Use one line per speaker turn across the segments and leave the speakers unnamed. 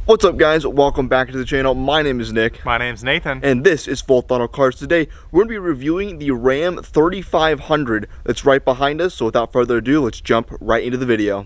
What's up, guys? Welcome back to the channel. My name is Nick.
My name's Nathan.
And this is Full Throttle Cars. Today, we're going to be reviewing the Ram 3500 that's right behind us. So without further ado, let's jump right into the video.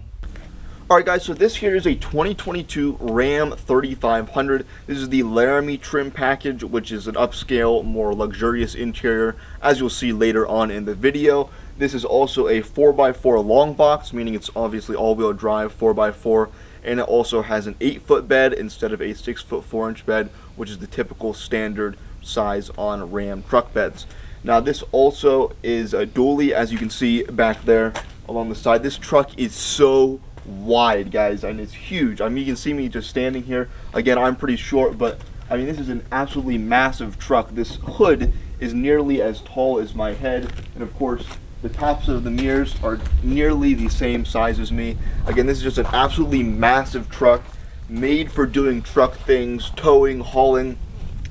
Alright guys, so this here is a 2022 Ram 3500. This is the Laramie trim package, which is an upscale, more luxurious interior, as you'll see later on in the video. This is also a 4x4 long box, meaning it's obviously all-wheel drive 4x4. And it also has an 8-foot bed instead of a 6-foot 4-inch bed, which is the typical standard size on Ram truck beds. Now this also is a dually, as you can see back there along the side. This truck is so wide, guys, and it's huge. I mean, you can see me just standing here. Again, I'm pretty short, but I mean, this is an absolutely massive truck. This hood is nearly as tall as my head, and of course, the tops of the mirrors are nearly the same size as me. Again, this is just an absolutely massive truck made for doing truck things, towing, hauling.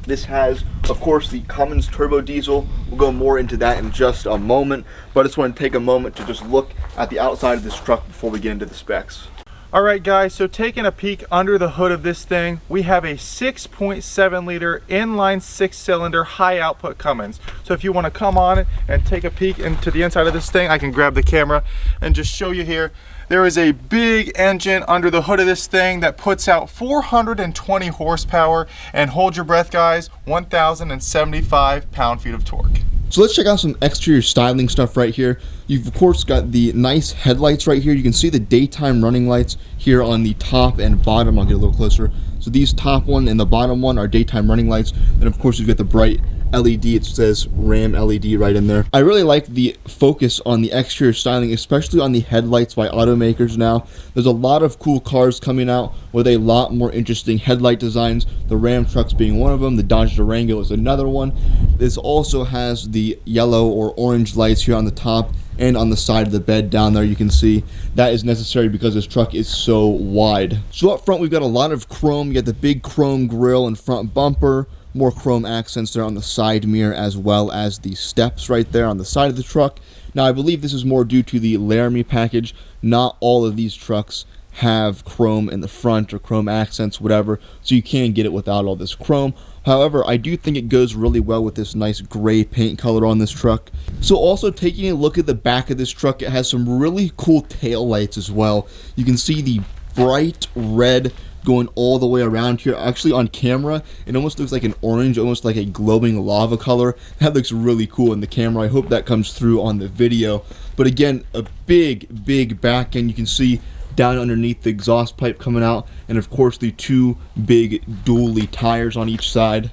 This has, of course, the Cummins turbo diesel. We'll go more into that in just a moment, but I just want to take a moment to just look at the outside of this truck before we get into the specs.
Alright guys, so taking a peek under the hood of this thing, we have a 6.7 liter inline 6-cylinder high output Cummins. So if you want to come on it and take a peek into the inside of this thing, I can grab the camera and just show you here. There is a big engine under the hood of this thing that puts out 420 horsepower, and hold your breath guys, 1,075 pound-feet of torque.
So let's check out some exterior styling stuff right here. You've of course got the nice headlights right here. You can see the daytime running lights here on the top and bottom. I'll get a little closer. So these top one and the bottom one are daytime running lights. And of course you've got the bright LED. It says Ram LED right in there. I really like the focus on the exterior styling, especially on the headlights by automakers now. There's a lot of cool cars coming out with a lot more interesting headlight designs. The Ram trucks being one of them. The Dodge Durango is another one. This also has the yellow or orange lights here on the top and on the side of the bed down there. You can see that is necessary because this truck is so wide. So up front we've got a lot of chrome. You got the big chrome grille and front bumper, more chrome accents there on the side mirror, as well as the steps right there on the side of the truck. Now I believe this is more due to the Laramie package. Not all of these trucks have chrome in the front or chrome accents, whatever, so you can get it without all this chrome. However, I do think it goes really well with this nice gray paint color on this truck. So also taking a look at the back of this truck, it has some really cool tail lights as well. You can see the bright red going all the way around here. Actually on camera it almost looks like an orange, almost like a glowing lava color. That looks really cool in the camera. I hope that comes through on the video. But again, a big back end. You can see down underneath the exhaust pipe coming out, and of course the two big dually tires on each side.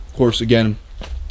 Of course, again,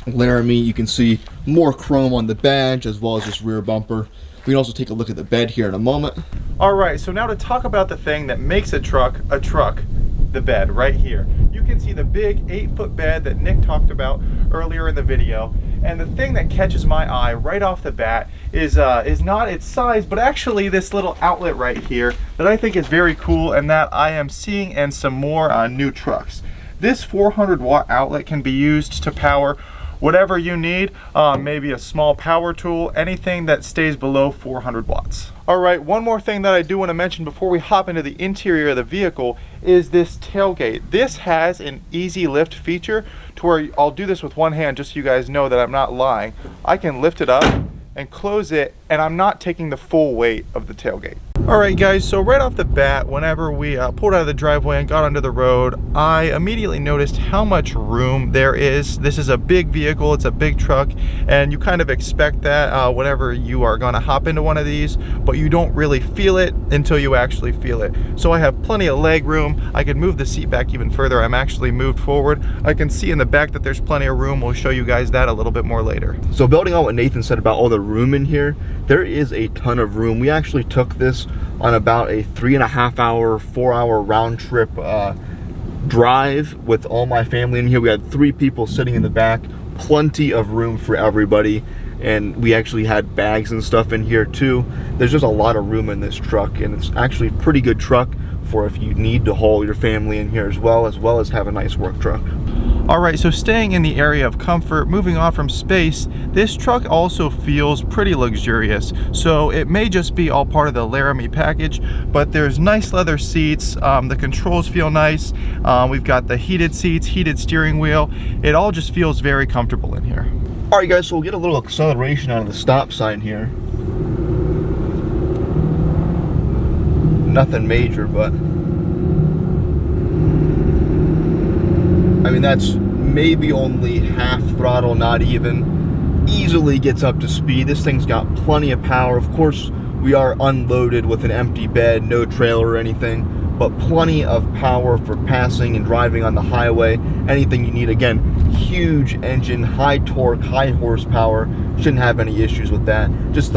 Laramie, you can see more chrome on the badge as well as this rear bumper. We can also take a look at the bed here in a moment.
Alright, so now to talk about the thing that makes a truck, the bed right here. You can see the big 8-foot bed that Nick talked about earlier in the video. And the thing that catches my eye right off the bat is not its size, but actually this little outlet right here that I think is very cool and that I am seeing in some more new trucks. This 400-watt outlet can be used to power whatever you need, maybe a small power tool, anything that stays below 400 watts. Alright, one more thing that I do want to mention before we hop into the interior of the vehicle is this tailgate. This has an easy lift feature to where I'll do this with one hand just so you guys know that I'm not lying. I can lift it up and close it, and I'm not taking the full weight of the tailgate. Alright guys, so right off the bat, whenever we pulled out of the driveway and got onto the road, I immediately noticed how much room there is. This is a big vehicle, it's a big truck, and you kind of expect that whenever you are gonna hop into one of these, but you don't really feel it until you actually feel it. So I have plenty of leg room. I can move the seat back even further. I'm actually moved forward. I can see in the back that there's plenty of room. We'll show you guys that a little bit more later.
So building on what Nathan said about all the room in here, there is a ton of room. We actually took this on about a 3.5 hour, 4 hour round trip drive with all my family in here. We had 3 people sitting in the back, plenty of room for everybody, and we actually had bags and stuff in here too. There's just a lot of room in this truck, and it's actually a pretty good truck for if you need to haul your family in here as well as have a nice work truck.
Alright, so staying in the area of comfort, moving on from space, this truck also feels pretty luxurious. So it may just be all part of the Laramie package, but there's nice leather seats, the controls feel nice, we've got the heated seats, heated steering wheel, it all just feels very comfortable in here.
Alright guys, so we'll get a little acceleration out of the stop sign here. Nothing major, but I mean, that's maybe only half throttle, not even. Easily gets up to speed. This thing's got plenty of power. Of course, we are unloaded with an empty bed, no trailer or anything, but plenty of power for passing and driving on the highway. Anything you need. Again, huge engine, high torque, high horsepower. Shouldn't have any issues with that. Just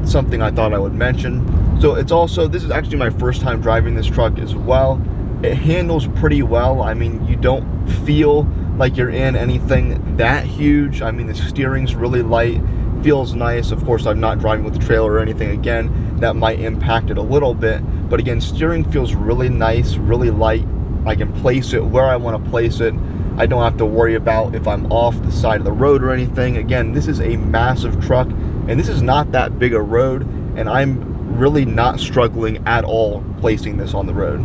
something I thought I would mention. So it's also, this is actually my first time driving this truck as well. It handles pretty well. I mean, you don't feel like you're in anything that huge. I mean, the steering's really light, feels nice. Of course, I'm not driving with a trailer or anything. Again, that might impact it a little bit. But again, steering feels really nice, really light. I can place it where I want to place it. I don't have to worry about if I'm off the side of the road or anything. Again, this is a massive truck, and this is not that big a road, and I'm really not struggling at all placing this on the road.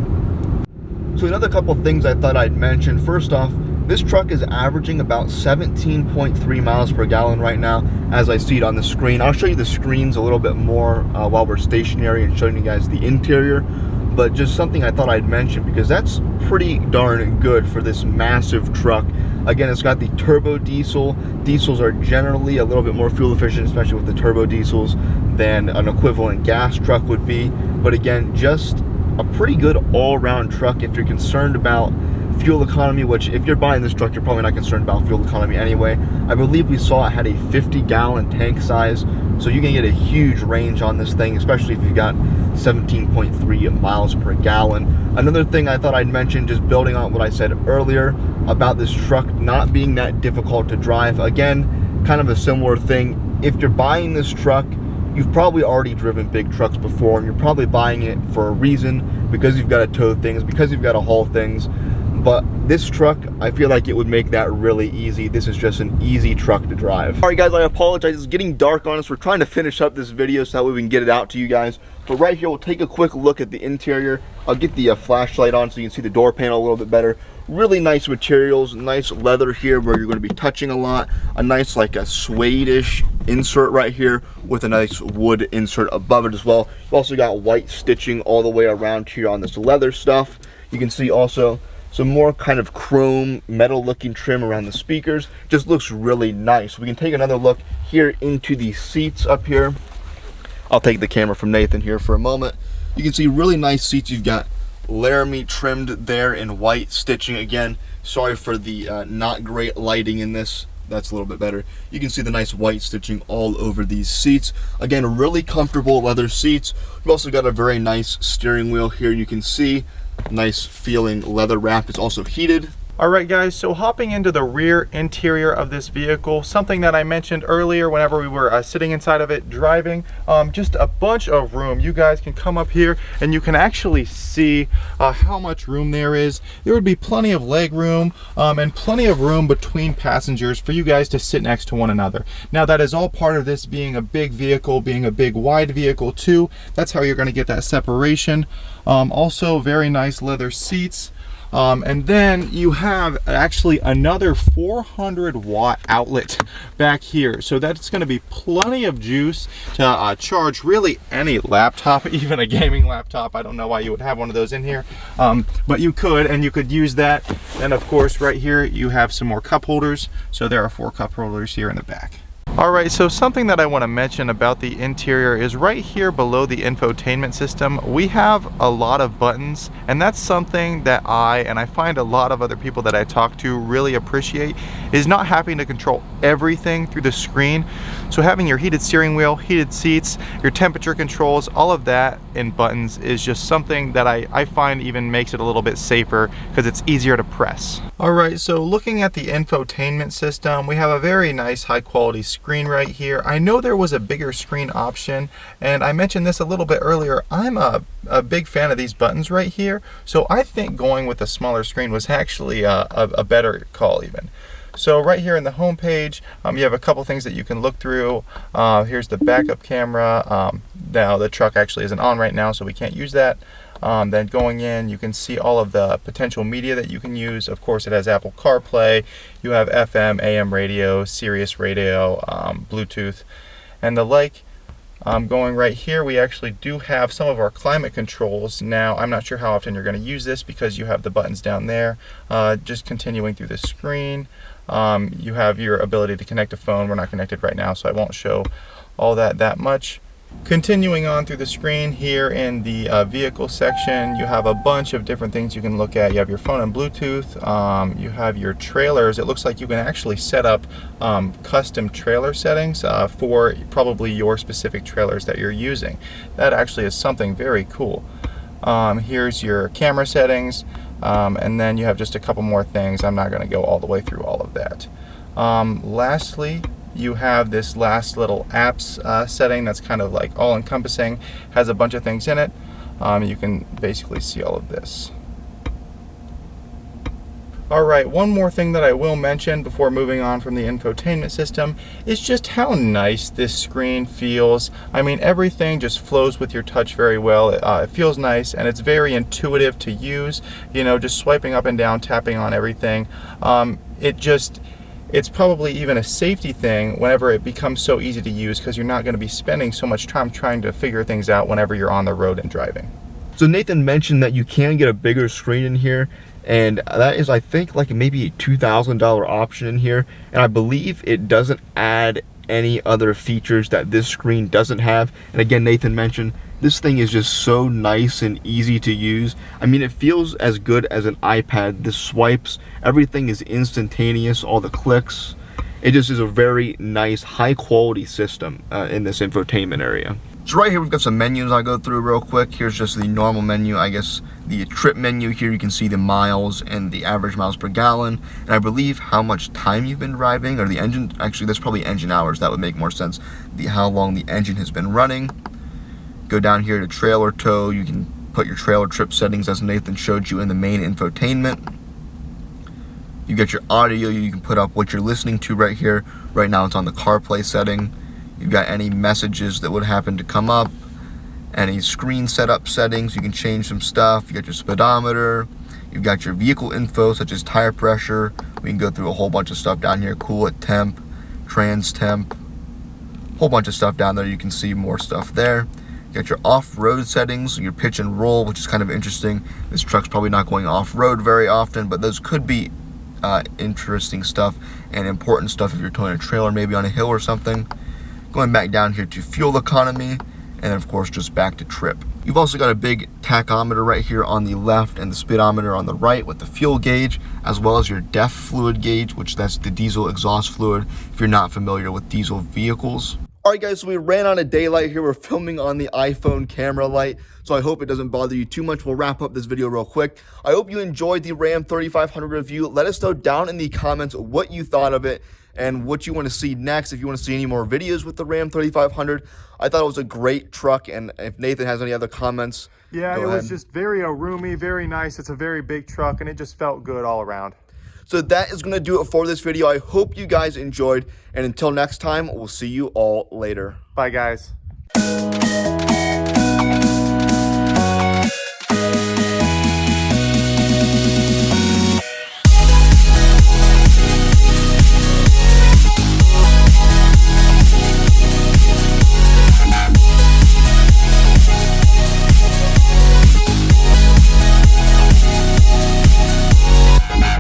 So another couple things I thought I'd mention. First off, this truck is averaging about 17.3 miles per gallon right now, as I see it on the screen. I'll show you the screens a little bit more while we're stationary and showing you guys the interior. But just something I thought I'd mention, because that's pretty darn good for this massive truck. Again, it's got the turbo diesel. Diesels are generally a little bit more fuel efficient, especially with the turbo diesels, than an equivalent gas truck would be. But again, just a pretty good all-around truck if you're concerned about fuel economy, which if you're buying this truck, you're probably not concerned about fuel economy anyway. I believe we saw it had a 50-gallon tank size, so you can get a huge range on this thing, especially if you've got 17.3 miles per gallon. Another thing I thought I'd mention, just building on what I said earlier about this truck not being that difficult to drive. Again, kind of a similar thing. If you're buying this truck, you've probably already driven big trucks before, and you're probably buying it for a reason, because you've got to tow things, because you've got to haul things. But this truck, I feel like it would make that really easy. This is just an easy truck to drive. All right, guys, I apologize. It's getting dark on us. We're trying to finish up this video so that way we can get it out to you guys. But right here, we'll take a quick look at the interior. I'll get the flashlight on so you can see the door panel a little bit better. Really nice materials, nice leather here where you're going to be touching a lot. A nice, like a suede-ish insert right here with a nice wood insert above it as well. You've also got white stitching all the way around here on this leather stuff. You can see also some more kind of chrome metal looking trim around the speakers. Just looks really nice. We can take another look here into the seats up here. I'll take the camera from Nathan here for a moment. You can see really nice seats. You've got Laramie trimmed there in white stitching. Again, sorry for the not great lighting in this. That's a little bit better. You can see the nice white stitching all over these seats. Again, really comfortable leather seats. We've also got a very nice steering wheel here. You can see nice feeling leather wrap. It's also heated.
Alright guys, so hopping into the rear interior of this vehicle, something that I mentioned earlier whenever we were sitting inside of it driving, just a bunch of room. You guys can come up here and you can actually see how much room there is. There would be plenty of leg room and plenty of room between passengers for you guys to sit next to one another. Now that is all part of this being a big vehicle, being a big wide vehicle too. That's how you're going to get that separation. Also very nice leather seats. And then you have actually another 400-watt outlet back here. So that's going to be plenty of juice to charge really any laptop, even a gaming laptop. I don't know why you would have one of those in here, but you could, and you could use that. And of course, right here, you have some more cup holders. So there are 4 cup holders here in the back. Alright, so something that I want to mention about the interior is right here below the infotainment system, we have a lot of buttons, and that's something that I find a lot of other people that I talk to really appreciate, is not having to control everything through the screen. So having your heated steering wheel, heated seats, your temperature controls, all of that in buttons is just something that I find even makes it a little bit safer because it's easier to press. All right, so looking at the infotainment system, we have a very nice high quality screen right here. I know there was a bigger screen option, and I mentioned this a little bit earlier. I'm a big fan of these buttons right here, so I think going with a smaller screen was actually a better call even. So right here in the home page, you have a couple things that you can look through. Here's the backup camera. Now the truck actually isn't on right now, so we can't use that. Then going in, you can see all of the potential media that you can use. Of course, it has Apple CarPlay. You have FM, AM radio, Sirius radio, Bluetooth, and the like. Going right here, we actually do have some of our climate controls. Now, I'm not sure how often you're going to use this because you have the buttons down there. Just continuing through the screen, you have your ability to connect a phone. We're not connected right now, so I won't show all that much. Continuing on through the screen here in the vehicle section, you have a bunch of different things you can look at. You have your phone and Bluetooth. You have your trailers. It looks like you can actually set up custom trailer settings for probably your specific trailers that you're using. That actually is something very cool. Here's your camera settings, and then you have just a couple more things. I'm not going to go all the way through all of that. Lastly, you have this last little apps setting that's kind of like all encompassing, has a bunch of things in it. You can basically see all of this. Alright, one more thing that I will mention before moving on from the infotainment system is just how nice this screen feels. I mean, everything just flows with your touch very well. It feels nice and it's very intuitive to use. You know, just swiping up and down, tapping on everything. It's probably even a safety thing whenever it becomes so easy to use, because you're not going to be spending so much time trying to figure things out whenever you're on the road and driving.
So Nathan mentioned that you can get a bigger screen in here, and that is, I think, like maybe a $2,000 option in here, and I believe it doesn't add any other features that this screen doesn't have. And again, Nathan mentioned this thing is just so nice and easy to use. I mean, it feels as good as an iPad. The swipes, everything is instantaneous, all the clicks. It just is a very nice, high quality system in this infotainment area. So right here we've got some menus I'll go through real quick. Here's just the normal menu, I guess the trip menu. Here you can see the miles and the average miles per gallon, and I believe how much time you've been driving, or the engine, actually that's probably engine hours, that would make more sense, how long the engine has been running. Go down here to trailer tow. You can put your trailer trip settings as Nathan showed you in the main infotainment. You get your audio. You can put up what you're listening to right here. Right now it's on the CarPlay setting. You've got any messages that would happen to come up, any screen setup settings. You can change some stuff. You got your speedometer. You've got your vehicle info such as tire pressure. We can go through a whole bunch of stuff down here. Coolant temp, trans temp, whole bunch of stuff down there. You can see more stuff there. You got your off-road settings, your pitch and roll, which is kind of interesting. This truck's probably not going off-road very often, but those could be interesting stuff and important stuff if you're towing a trailer maybe on a hill or something. Going back down here to fuel economy, and then of course just back to trip. You've also got a big tachometer right here on the left and the speedometer on the right with the fuel gauge, as well as your DEF fluid gauge, which that's the diesel exhaust fluid if you're not familiar with diesel vehicles. Alright guys, so we ran out of daylight here. We're filming on the iPhone camera light, so I hope it doesn't bother you too much. We'll wrap up this video real quick. I hope you enjoyed the Ram 3500 review. Let us know down in the comments what you thought of it and what you want to see next. If you want to see any more videos with the Ram 3500, I thought it was a great truck, and if Nathan has any other comments,
yeah, it was just very roomy, very nice. It's a very big truck, and it just felt good all around.
So that is going to do it for this video. I hope you guys enjoyed, and until next time, we'll see you all later.
Bye, guys.